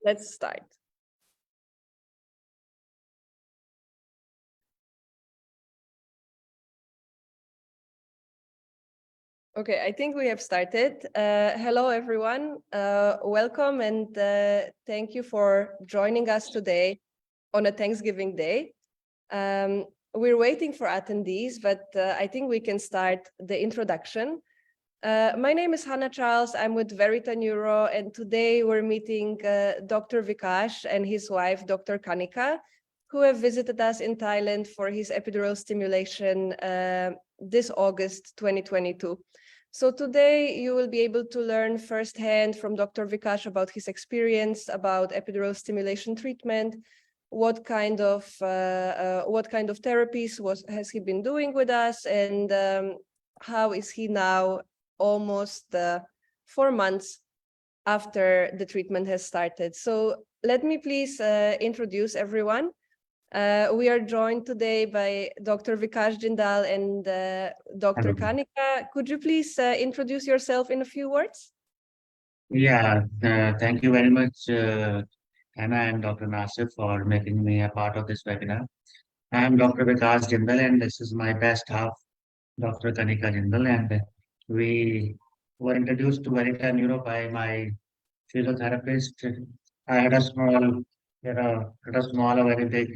Let's start. Okay, I think we have started. Hello, everyone. Welcome and thank you for joining us today on a Thanksgiving Day. We're waiting for attendees, but I think we can start the introduction. My name is Hannah Charles. I'm with Verita Neuro, and today we're meeting Dr. Vikas and his wife, Dr. Kanika, who have visited us in Thailand for his epidural stimulation this August 2022. So today you will be able to learn firsthand from Dr. Vikas about his experience about epidural stimulation treatment, what kind of therapies has he been doing with us, and how is he now almost 4 months after the treatment has started. So let me please introduce everyone. We are joined today by Dr. Vikas Jindal and Dr. Kanika. Could you please introduce yourself in a few words? Yeah, thank you very much, Hannah and Dr. Nasir, for making me a part of this webinar. I am Dr. Vikas Jindal, and this is my best half, Dr. Kanika Jindal, and we were introduced to Verita Neuro by my physiotherapist. I had a small, very big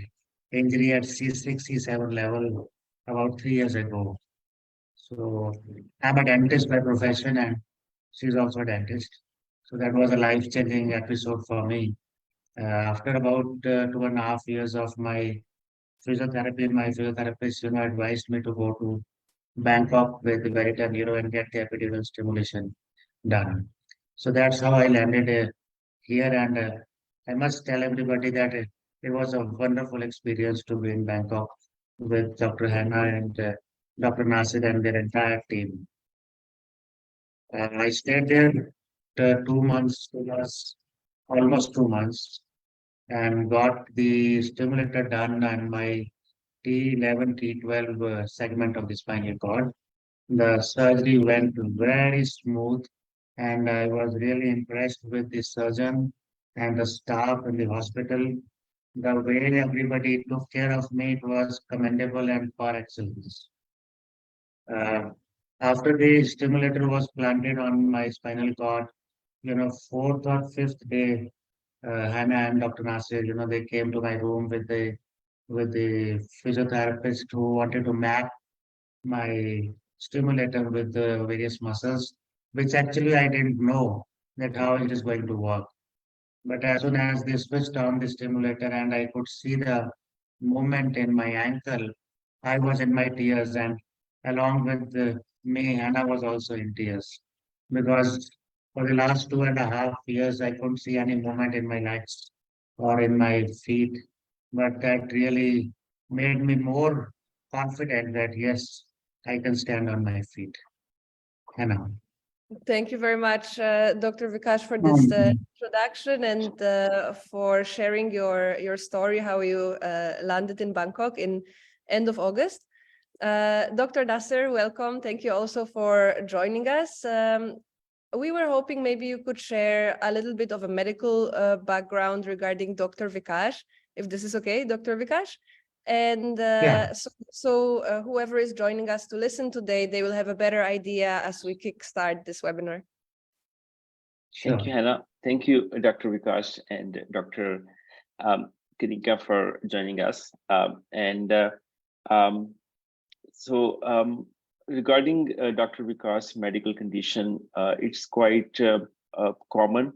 injury at C6-C7 level about 3 years ago. So I'm a dentist by profession, and she's also a dentist. So that was a life-changing episode for me. After about 2.5 years of my physiotherapy, my physiotherapist, advised me to go to Bangkok with the Verita Neuro and get the epidural stimulation done. So that's how I landed here, and I must tell everybody that it was a wonderful experience to be in Bangkok with Dr. Hannah and Dr. Nasir and their entire team. I stayed there 2 months, almost 2 months, and got the stimulator done on my T11, T12 segment of the spinal cord. The surgery went very smooth, and I was really impressed with the surgeon and the staff in the hospital. The way everybody took care of me, it was commendable and par excellence. Uh, After the stimulator was planted on my spinal cord, fourth or fifth day, Hannah and Dr. Nasir, they came to my room with the physiotherapist who wanted to map my stimulator with the various muscles, which actually I didn't know that how it is going to work. But as soon as they switched on the stimulator and I could see the movement in my ankle, I was in my tears, and along with me, Hannah was also in tears because for the last 2.5 years, I couldn't see any movement in my legs or in my feet. But that really made me more confident that yes, I can stand on my feet. Hannah. Thank you very much, Dr. Vikas, for this Mhm. introduction and for sharing your story, how you landed in Bangkok in end of August. Dr. Nasser, welcome. Thank you also for joining us. We were hoping maybe you could share a little bit of a medical background regarding Dr. Vikas, if this is okay, Dr. Vikas. And Yeah, so whoever is joining us to listen today, they will have a better idea as we kickstart this webinar. sure. Thank you, Hannah. Thank you, Dr. Vikas and Dr. Kanika for joining us. Regarding Dr. Vikas' medical condition, it's quite a common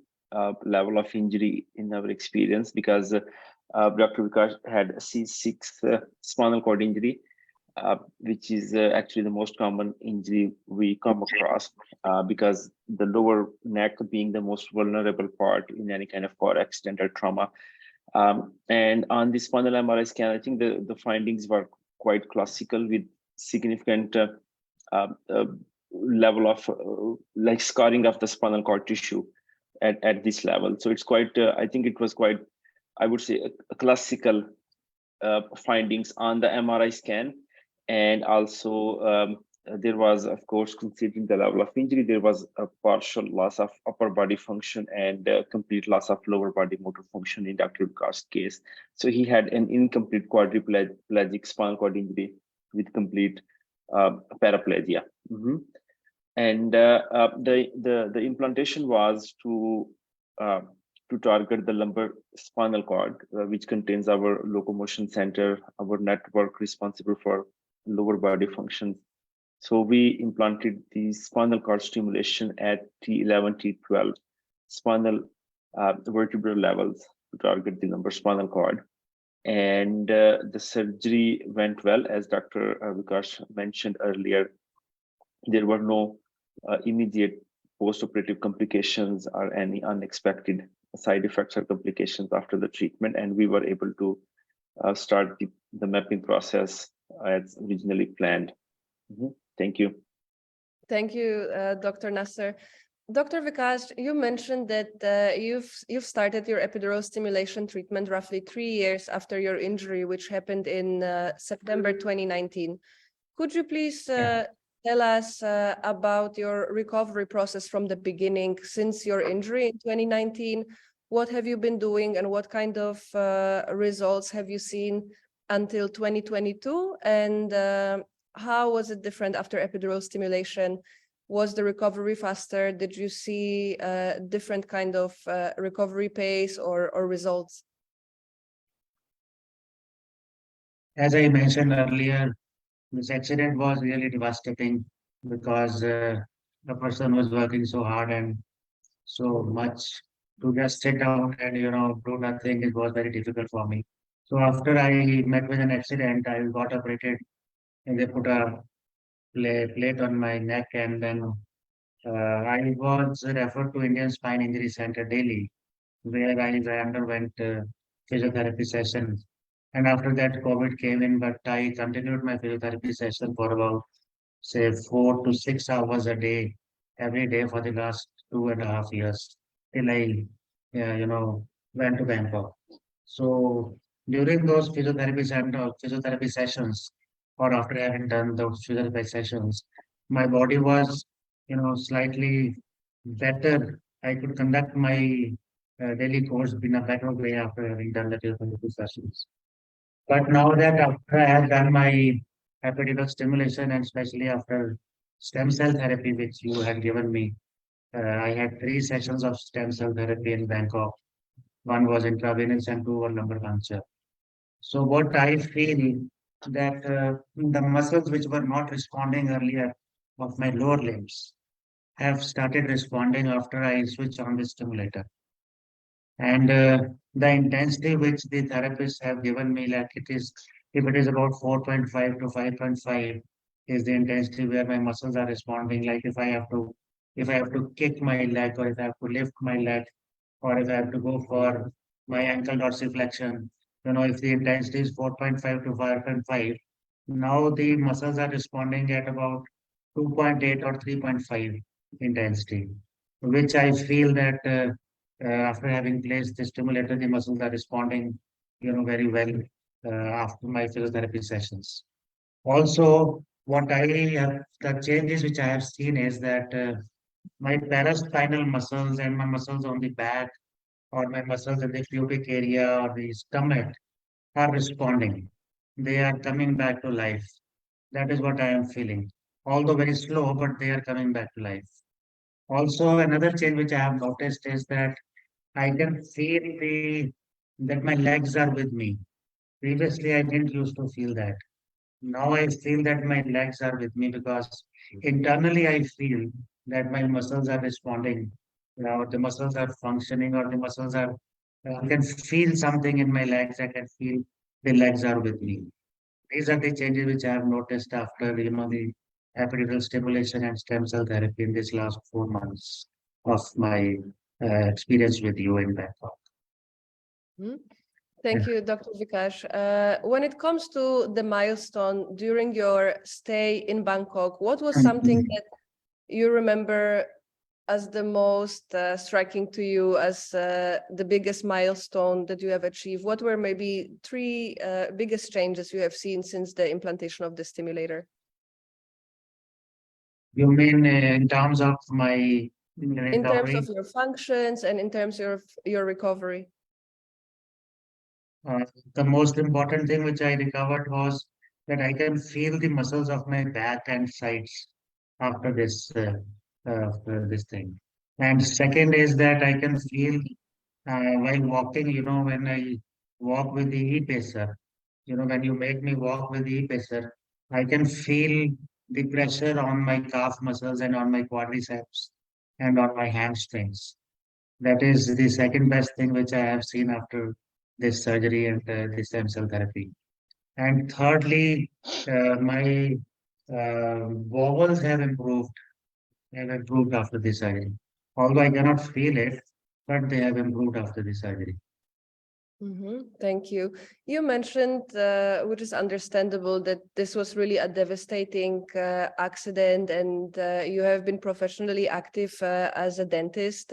level of injury in our experience because Dr. Vikas had a C6 spinal cord injury, which is actually the most common injury we come across because the lower neck being the most vulnerable part in any kind of car accident or trauma. And on the spinal MRI scan, I think the findings were quite classical with significant level of like scarring of the spinal cord tissue at this level. So it's quite, I think it was quite, I would say, a classical findings on the MRI scan, and also there was, of course, considering the level of injury, there was a partial loss of upper body function and complete loss of lower body motor function in Dr. Vikas' case. So he had an incomplete quadriplegic spinal cord injury with complete paraplegia. And the implantation was to target the lumbar spinal cord, which contains our locomotion center, our network responsible for lower body functions. So we implanted the spinal cord stimulation at T11, T12 spinal vertebral levels to target the lumbar spinal cord. And the surgery went well, as Dr. Vikas mentioned earlier. There were no immediate post-operative complications or any unexpected side effects or complications after the treatment, and we were able to start the mapping process as originally planned. Thank you. Thank you, Dr. Nasser. Dr. Vikas, you mentioned that you've started your epidural stimulation treatment roughly 3 years after your injury, which happened in September 2019. Could you please tell us about your recovery process from the beginning since your injury in 2019? What have you been doing and what kind of results have you seen until 2022? And how was it different after epidural stimulation? Was the recovery faster? Did you see a different kind of recovery pace or results? As I mentioned earlier, this accident was really devastating because the person was working so hard and so much to just sit down and do nothing. It was very difficult for me. So after I met with an accident, I got operated and they put a plate on my neck, and then I was referred to Indian Spine Injury Center Delhi, where I underwent physiotherapy sessions. And after that, COVID came in, but I continued my physiotherapy session for about, say, 4 to 6 hours a day, every day for the last 2.5 years, till I, went to Bangkok. So during those physiotherapy sessions, or after having done those physiotherapy sessions, my body was, slightly better. I could conduct my daily course in a better way after having done the physiotherapy sessions. But now that after I have done my epidural stimulation, and especially after stem cell therapy, which you had given me, I had 3 sessions of stem cell therapy in Bangkok. One was intravenous and 2 were lumbar puncture. So what I feel that the muscles which were not responding earlier of my lower limbs have started responding after I switch on the stimulator. And the intensity which the therapists have given me, like if it is about 4.5 to 5.5, is the intensity where my muscles are responding. Like if I have to kick my leg, or if I have to lift my leg, or if I have to go for my ankle dorsiflexion, if the intensity is 4.5 to 5.5, now the muscles are responding at about 2.8 or 3.5 intensity, which I feel that after having placed the stimulator, the muscles are responding, very well after my physiotherapy sessions. Also, the changes which I have seen is that my paraspinal muscles and my muscles on the back, or my muscles in the pubic area or the stomach, are responding. They are coming back to life. That is what I am feeling. Although very slow, but they are coming back to life. Also, another change which I have noticed is that I can feel that my legs are with me. Previously, I didn't used to feel that. Now I feel that my legs are with me because internally I feel that my muscles are responding. The muscles are functioning, or the muscles are, I can feel something in my legs. I can feel the legs are with me. These are the changes which I have noticed after, the epidural stimulation and stem cell therapy in this last 4 months of my experience with you in Bangkok. Thank you, Dr. Vikas. When it comes to the milestone during your stay in Bangkok, what was something that you remember as the most striking to you, as the biggest milestone that you have achieved? What were maybe 3 biggest changes you have seen since the implantation of the stimulator? You mean in terms of my In terms recovery? of your functions and in terms of your recovery? The most important thing which I recovered was that I can feel the muscles of my back and sides after this thing. And second is that I can feel while walking, when I walk with the e-pacer, when you make me walk with the e-pacer, I can feel the pressure on my calf muscles and on my quadriceps and on my hamstrings. That is the second best thing which I have seen after this surgery and this stem cell therapy. And thirdly, my bowels have improved after this surgery. Although I cannot feel it, but they have improved after the surgery. Thank you. You mentioned, which is understandable, that this was really a devastating accident, and you have been professionally active as a dentist,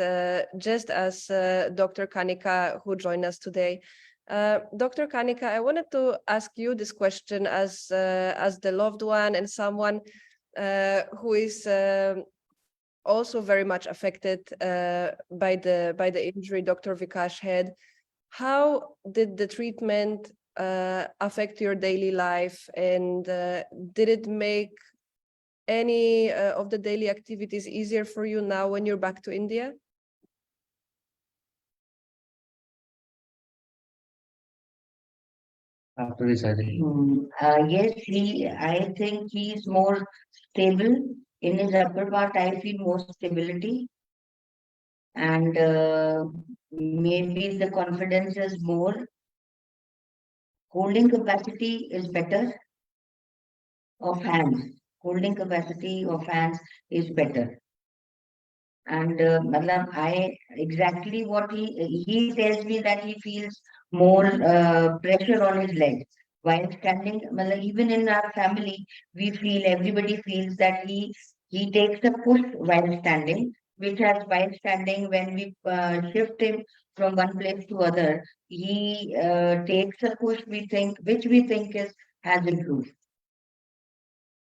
just as Dr. Kanika, who joined us today. Dr. Kanika, I wanted to ask you this question as the loved one and someone who is also very much affected by the injury Dr. Vikas had. How did the treatment affect your daily life, and did it make any of the daily activities easier for you now when you're back to India? After the surgery. Yes, I think he's more stable. In his upper part, I feel more stability. And maybe the confidence is more. Holding capacity is better of hands. Holding capacity of hands is better. And I exactly what he tells me that he feels more pressure on his legs while standing. Even in our family, everybody feels that he takes a push while standing, which has while standing when we shift him from one place to other, he takes a push. Which we think has improved.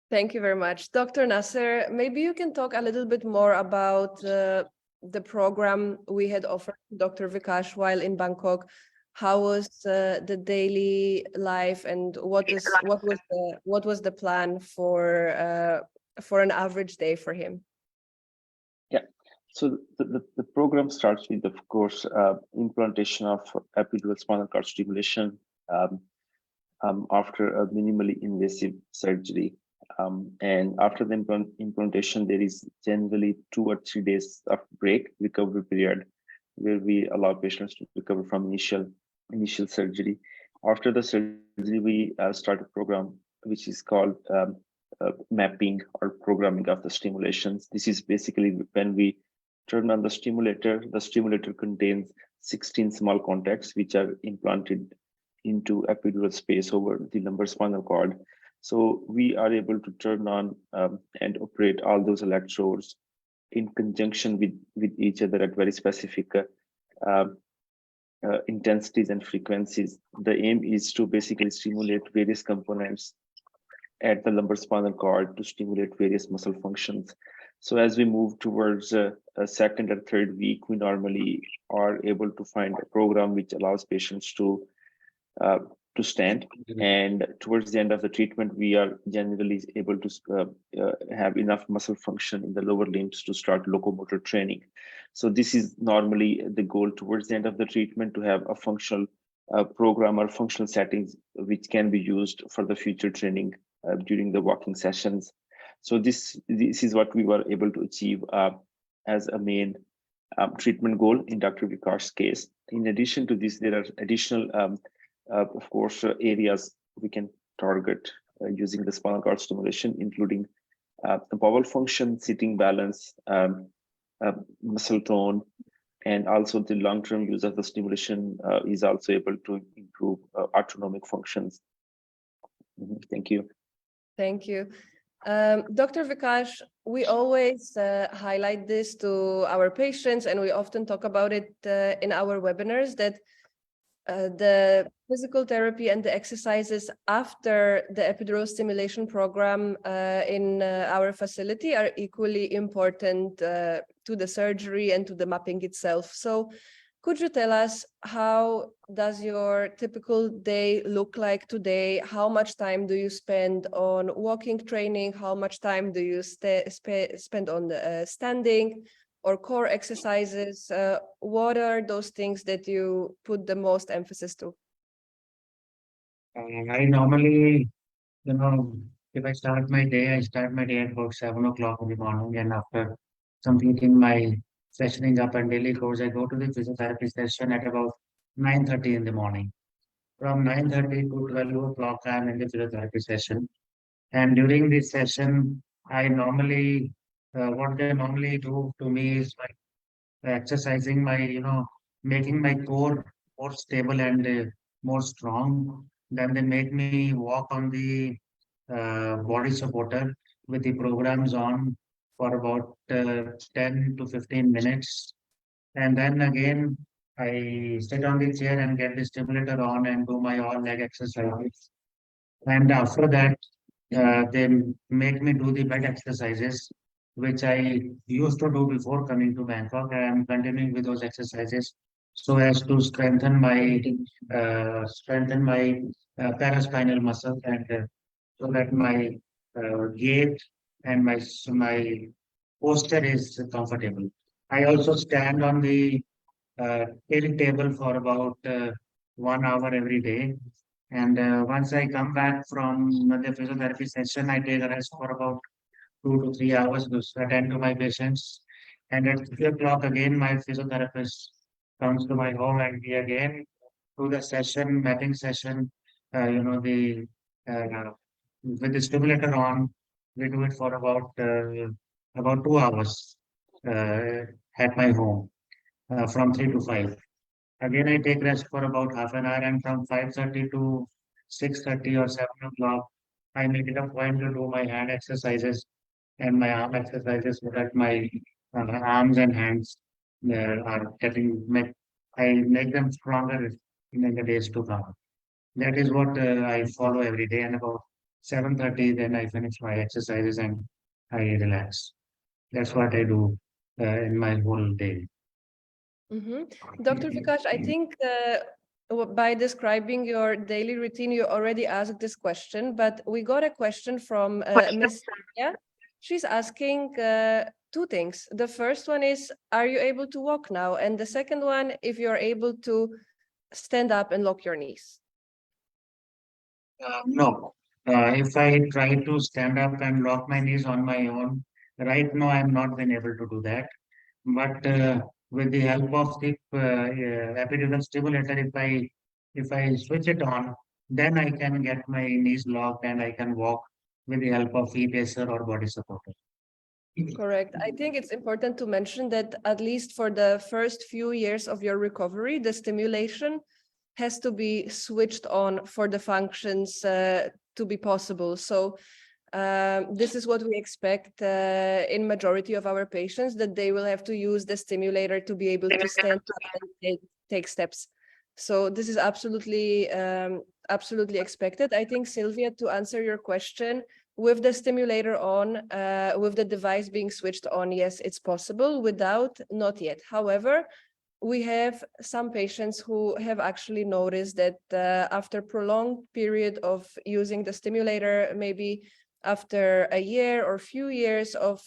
Thank you very much. Dr. Nasser, maybe you can talk a little bit more about the program we had offered Dr. Vikas while in Bangkok. How was the daily life, and what was the plan for an average day for him? Yeah, so the program starts with, of course, implantation of epidural spinal cord stimulation after a minimally invasive surgery. And after the implantation, there is generally 2 or 3 days of recovery period, where we allow patients to recover from initial surgery. After the surgery, we start a program which is called mapping or programming of the stimulations. This is basically when we turn on the stimulator. The stimulator contains 16 small contacts which are implanted into epidural space over the lumbar spinal cord. So we are able to turn on and operate all those electrodes in conjunction with each other at very specific intensities and frequencies. The aim is to basically stimulate various components at the lumbar spinal cord to stimulate various muscle functions. So as we move towards a second or third week, we normally are able to find a program which allows patients to stand, and towards the end of the treatment, we are generally able to have enough muscle function in the lower limbs to start locomotor training. So this is normally the goal towards the end of the treatment, to have a functional program or functional settings which can be used for the future training during the walking sessions. So this is what we were able to achieve as a main treatment goal in Dr. Vikas' case. In addition to this, there are additional of course, areas we can target using the spinal cord stimulation, including bowel function, sitting balance, muscle tone, and also the long-term use of the stimulation is also able to improve autonomic functions. Thank you. Thank you. Dr. Vikas, we always highlight this to our patients, and we often talk about it in our webinars, that the physical therapy and the exercises after the epidural stimulation program in our facility are equally important to the surgery and to the mapping itself. So could you tell us, how does your typical day look like today? How much time do you spend on walking training? How much time do you spend on standing or core exercises? What are those things that you put the most emphasis to? I normally, if I start my day, I start my day at about 7 o'clock in the morning, and after completing my freshening up and daily course, I go to the physiotherapy session at about 9:30 in the morning. From 9:30 to 12 o'clock, I'm in the physiotherapy session. And during this session, I normally, what they normally do to me is exercising my, making my core more stable and more strong. Then they make me walk on the body supporter with the programs on for about 10 to 15 minutes. And then again, I sit on the chair and get the stimulator on and do my all leg exercises. And after that, they make me do the bed exercises, which I used to do before coming to Bangkok. I am continuing with those exercises so as to strengthen my paraspinal muscle, and so that my gait and my posture is comfortable. I also stand on the tilt table for about 1 hour every day. And once I come back from the physiotherapy session, I take a rest for about 2 to 3 hours to attend to my patients. And at 3 o'clock, again, my physiotherapist comes to my home, and we again do the session, mapping session, the with the stimulator on. We do it for about 2 hours at my home from 3 to 5. Again, I take rest for about half an hour, and from 5:30 to 6:30 or 7 o'clock, I make it a point to do my hand exercises and my arm exercises so that my arms and hands are getting make. I make them stronger in the days to come. That is what I follow every day, and about 7:30, then I finish my exercises and I relax. That's what I do in my whole day. Dr. Vikas, I think by describing your daily routine, you already asked this question, but we got a question from Miss Tanya. She's asking two things. The first one is, are you able to walk now? And the second one, if you're able to stand up and lock your knees. No. If I try to stand up and lock my knees on my own, right now I'm not been able to do that. But with the help of the epidural stimulator, if I switch it on, then I can get my knees locked and I can walk with the help of e-pacer or body supporter. Correct. I think it's important to mention that at least for the first few years of your recovery, the stimulation has to be switched on for the functions to be possible. So this is what we expect in majority of our patients, that they will have to use the stimulator to be able to stand up and take steps. So this is absolutely expected. I think, Sylvia, to answer your question, with the stimulator on, with the device being switched on, yes, it's possible. Without, not yet. However, we have some patients who have actually noticed that after prolonged period of using the stimulator, maybe after a year or few years of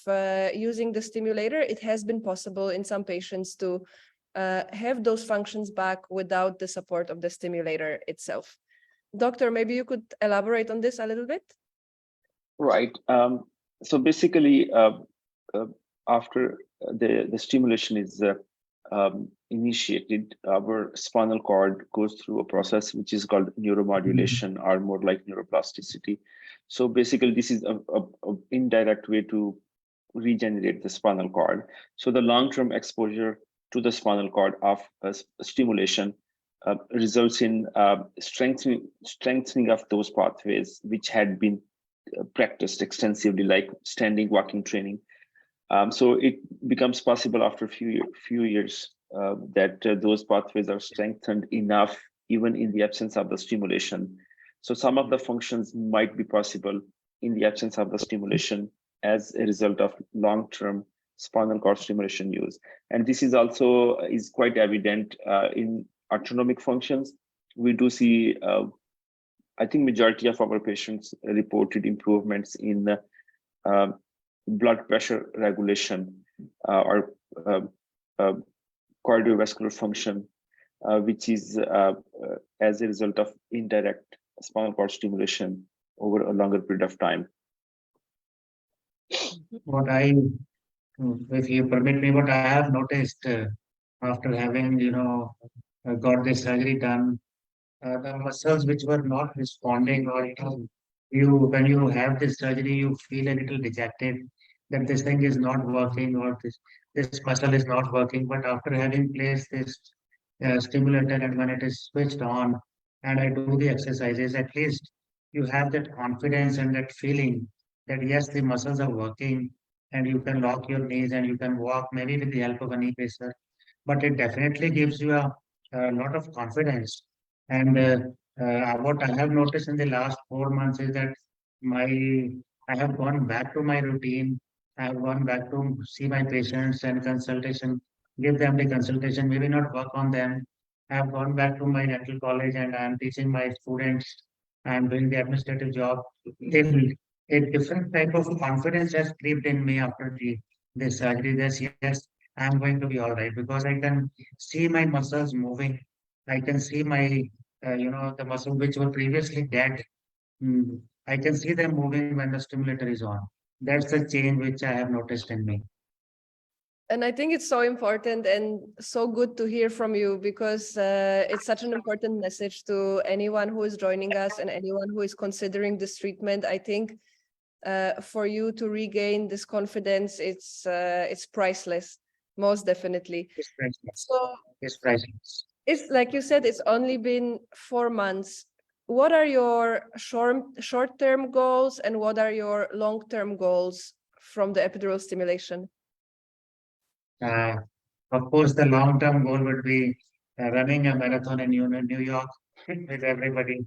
using the stimulator, it has been possible in some patients to have those functions back without the support of the stimulator itself. Doctor, maybe you could elaborate on this a little bit? Right. So basically, after the stimulation is initiated, our spinal cord goes through a process which is called neuromodulation, or more like neuroplasticity. So basically, this is a indirect way to regenerate the spinal cord. So the long-term exposure to the spinal cord of stimulation results in strengthening of those pathways which had been practiced extensively, like standing, walking training. So it becomes possible after a few years that those pathways are strengthened enough even in the absence of the stimulation. So some of the functions might be possible in the absence of the stimulation as a result of long-term spinal cord stimulation use. And this is also quite evident in autonomic functions. We do see, I think majority of our patients reported improvements in blood pressure regulation or cardiovascular function, which is as a result of indirect spinal cord stimulation over a longer period of time. What if you permit me, what I have noticed after having, got this surgery done, the muscles which were not responding, or when you have this surgery, you feel a little dejected that this thing is not working, or this muscle is not working. But after having placed this stimulator, and when it is switched on, and I do the exercises, at least you have that confidence and that feeling that yes, the muscles are working, and you can lock your knees and you can walk, maybe with the help of a knee bracer. But it definitely gives you a lot of confidence. And what I have noticed in the last 4 months is that I have gone back to my routine. I have gone back to see my patients and consultation, give them the consultation, maybe not work on them. I have gone back to my dental college and I am teaching my students. I am doing the administrative job. A different type of confidence has crept in me after the surgery. Yes, I'm going to be all right because I can see my muscles moving. I can see the muscles which were previously dead. I can see them moving when the stimulator is on. That's the change which I have noticed in me. And I think it's so important and so good to hear from you, because it's such an important message to anyone who is joining us and anyone who is considering this treatment. I think for you to regain this confidence, it's priceless, most definitely. It's priceless. So It's priceless. it's like you said, it's only been 4 months. What are your short-term goals and what are your long-term goals from the epidural stimulation? Uh, of course, the long-term goal would be running a marathon in New York with everybody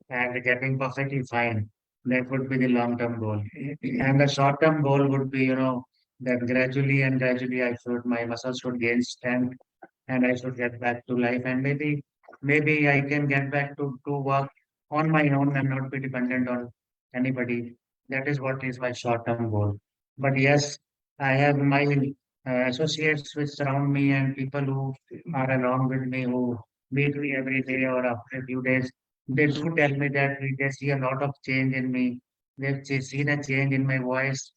and getting perfectly fine. That would be the long-term goal. And the short-term goal would be, that gradually my muscles should gain strength and I should get back to life. And maybe I can get back to work on my own and not be dependent on anybody. That is what is my short-term goal. But yes, I have my associates which surround me and people who are along with me who meet me every day or after a few days. They do tell me that they see a lot of change in me. They've seen a change in my voice.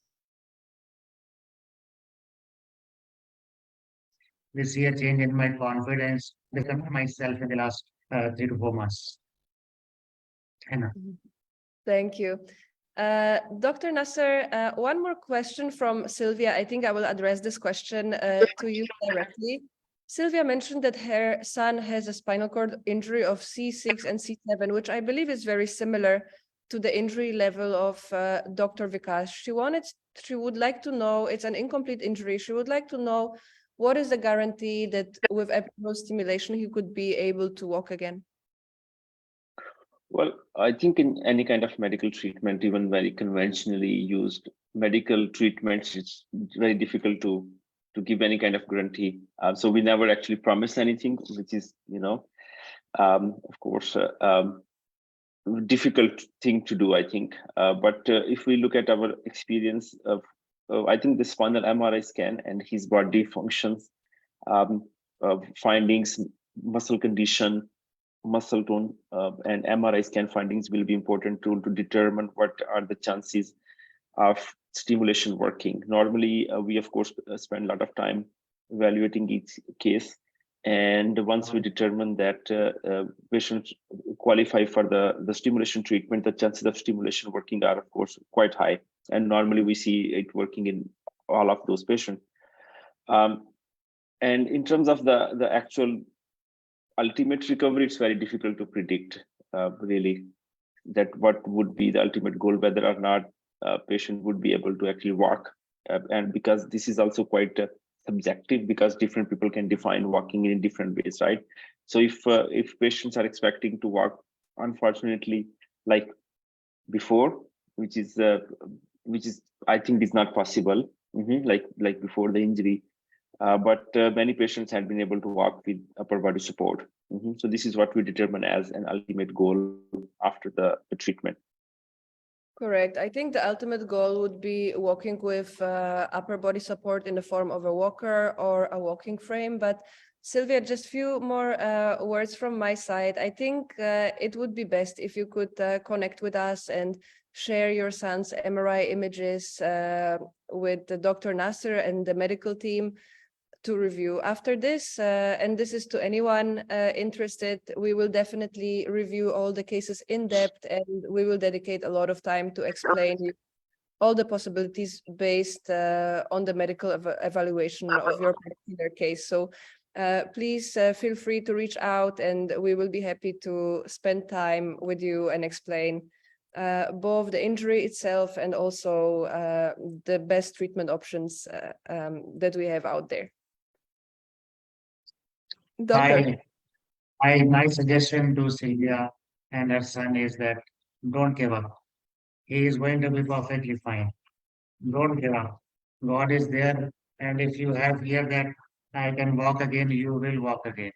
They see a change in my confidence. They come to myself in the last 3 to 4 months. Thank you. Dr. Nasser, one more question from Sylvia. I think I will address this question to you directly. Sylvia mentioned that her son has a spinal cord injury of C6 and C7, which I believe is very similar to the injury level of Dr. Vikas. She would like to know, it's an incomplete injury. She would like to know what is the guarantee that with epidural stimulation, he could be able to walk again? Well, I think in any kind of medical treatment, even very conventionally used medical treatments, it's very difficult to give any kind of guarantee. So we never actually promise anything, which is, of course, difficult thing to do, I think. But if we look at our experience of, I think the spinal MRI scan and his body functions, findings, muscle condition, muscle tone, and MRI scan findings will be important tool to determine what are the chances of stimulation working. Normally, we of course spend a lot of time evaluating each case. And once we determine that patients qualify for the stimulation treatment, the chances of stimulation working are of course quite high. And normally we see it working in all of those patients. And in terms of the actual ultimate recovery, it's very difficult to predict really that what would be the ultimate goal, whether or not a patient would be able to actually walk. And because this is also quite subjective, because different people can define walking in different ways, right? So if patients are expecting to walk, unfortunately, like before, which is I think is not possible, like before the injury. But many patients had been able to walk with upper body support. So this is what we determine as an ultimate goal after the treatment. Correct. I think the ultimate goal would be walking with upper body support in the form of a walker or a walking frame. But Sylvia, just few more words from my side. I think it would be best if you could connect with us and share your son's MRI images with Dr. Nasser and the medical team to review after this. And this is to anyone interested. We will definitely review all the cases in depth, and we will dedicate a lot of time to explain all the possibilities based on the medical evaluation of your particular case. So please feel free to reach out, and we will be happy to spend time with you and explain both the injury itself and also the best treatment options that we have out there. Doctor. My suggestion to Sylvia and her son is that don't give up. He is going to be perfectly fine. Don't give up. God is there, and if you have fear that I can walk again, you will walk again.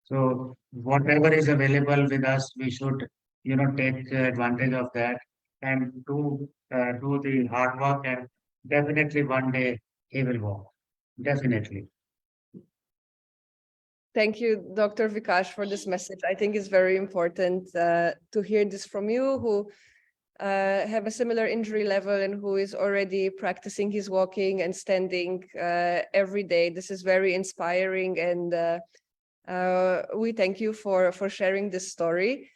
So whatever is available with us, we should, take advantage of that and do the hard work, and definitely one day he will walk. Definitely. Thank you, Dr. Vikas, for this message. I think it's very important to hear this from you, who have a similar injury level and who is already practicing his walking and standing every day. This is very inspiring, and we thank you for sharing this story.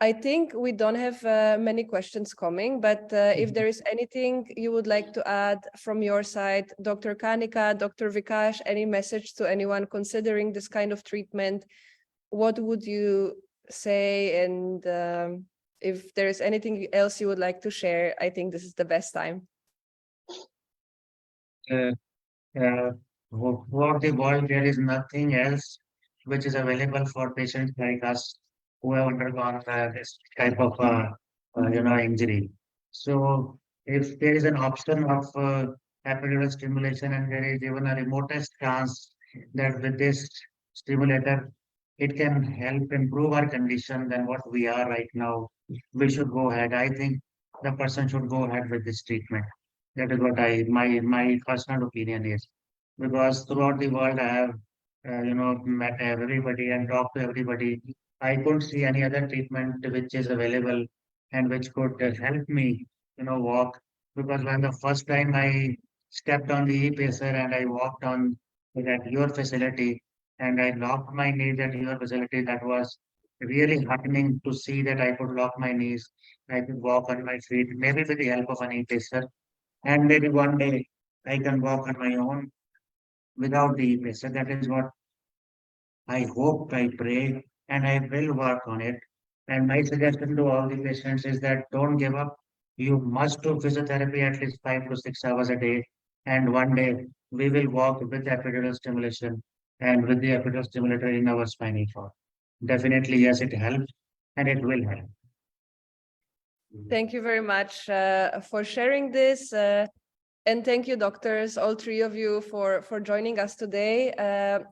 I think we don't have many questions coming, but if there is anything you would like to add from your side, Dr. Kanika, Dr. Vikas, any message to anyone considering this kind of treatment, what would you say? And if there is anything else you would like to share, I think this is the best time. For the world, there is nothing else which is available for patients like us who have undergone this type of injury. So if there is an option of epidural stimulation, and there is even a remotest chance that with this stimulator it can help improve our condition than what we are right now, we should go ahead. I think the person should go ahead with this treatment. That is what my personal opinion is, because throughout the world I have met everybody and talked to everybody. I couldn't see any other treatment which is available and which could help me, walk. Because when the first time I stepped on the e-pacer and I walked on at your facility and I locked my knees at your facility, that was really heartening to see that I could lock my knees, I could walk on my feet, maybe with the help of an e-pacer. And maybe one day I can walk on my own without the e-pacer. That is what I hope, I pray, and I will work on it. And my suggestion to all the patients is that don't give up. You must do physiotherapy at least 5 to 6 hours a day. And one day we will walk with epidural stimulation and with the epidural stimulator in our spinal cord. Definitely, yes, it helps and it will help. Thank you very much for sharing this. And thank you, doctors, all three of you, for joining us today.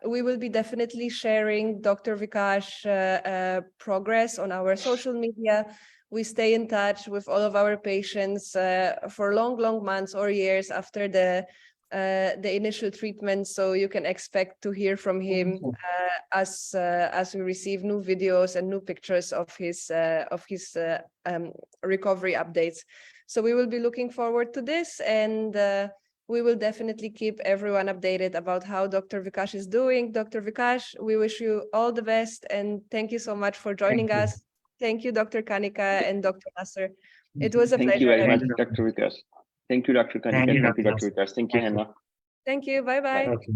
We will be definitely sharing Dr. Vikas' progress on our social media. We stay in touch with all of our patients for long months or years after the initial treatment. So you can expect to hear from him as we receive new videos and new pictures of his recovery updates. So we will be looking forward to this, and we will definitely keep everyone updated about how Dr. Vikas is doing. Dr. Vikas, we wish you all the best, and thank you so much for joining us. Thank you, Dr. Kanika and Dr. Nasser. It was a pleasure. Thank you very much, Dr. Vikas. Thank you, Dr. Kanika. Thank you, Dr. Vikas. Thank you, Hannah. Thank you. Bye-bye. Okay.